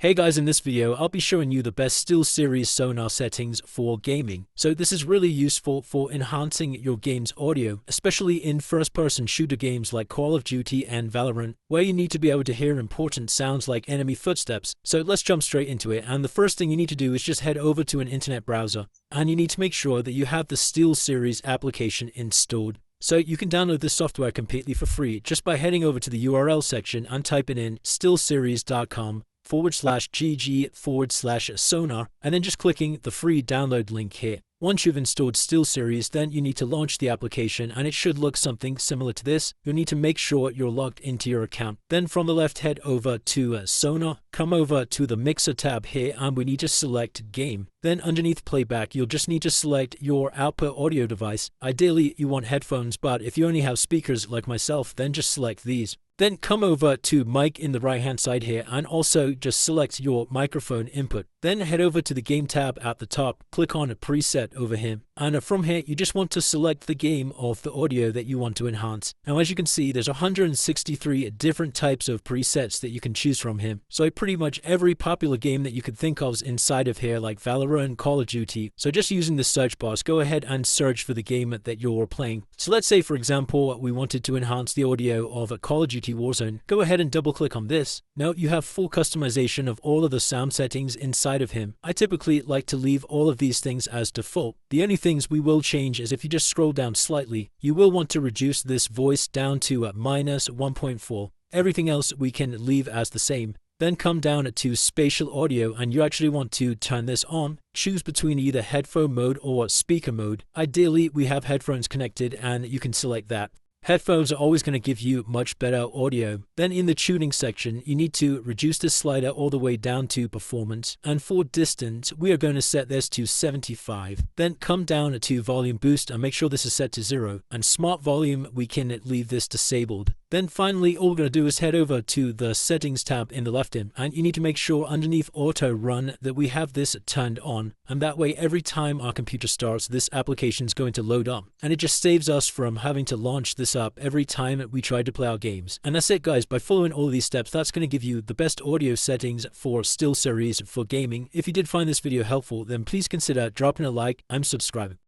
Hey guys, in this video, I'll be showing you the best SteelSeries Sonar settings for gaming. So this is really useful for enhancing your game's audio, especially in first-person shooter games like Call of Duty and Valorant, where you need to be able to hear important sounds like enemy footsteps. So let's jump straight into it, and the first thing you need to do is just head over to an internet browser, and you need to make sure that you have the SteelSeries application installed. So you can download this software completely for free just by heading over to the URL section and typing in steelseries.com/gg/sonar and then just clicking the free download link here. Once you've installed SteelSeries, then you need to launch the application and it should look something similar to this. You'll need to make sure you're logged into your account. Then from the left, head over to Sonar, come over to the Mixer tab here and we need to select Game. Then underneath Playback, you'll just need to select your output audio device. Ideally, you want headphones, but if you only have speakers like myself, then just select these. Then come over to mic in the right hand side here and also just select your microphone input. Then head over to the game tab at the top, click on a preset over here. And from here, you just want to select the game of the audio that you want to enhance. Now, as you can see, there's 163 different types of presets that you can choose from here. So pretty much every popular game that you could think of is inside of here, like Valorant, Call of Duty. So just using the search bars, go ahead and search for the game that you're playing. So let's say, for example, we wanted to enhance the audio of a Call of Duty Warzone. Go ahead and double click on this. Now you have full customization of all of the sound settings inside of him. I typically like to leave all of these things as default. The only things we will change is if you just scroll down slightly, you will want to reduce this voice down to -1.4. Everything else we can leave as the same. Then come down to spatial audio and you actually want to turn this on. Choose between either headphone mode or speaker mode. Ideally, we have headphones connected and you can select that. Headphones are always going to give you much better audio. Then in the tuning section, you need to reduce the slider all the way down to performance. And for distance, we are going to set this to 75. Then come down to volume boost and make sure this is set to 0. And smart volume, we can leave this disabled. Then finally, all we're going to do is head over to the settings tab in the left end, and you need to make sure underneath auto run that we have this turned on. And that way, every time our computer starts, this application is going to load up. And it just saves us from having to launch this up every time we try to play our games. And that's it, guys. By following all of these steps, that's going to give you the best audio settings for SteelSeries for gaming. If you did find this video helpful, then please consider dropping a like and subscribing.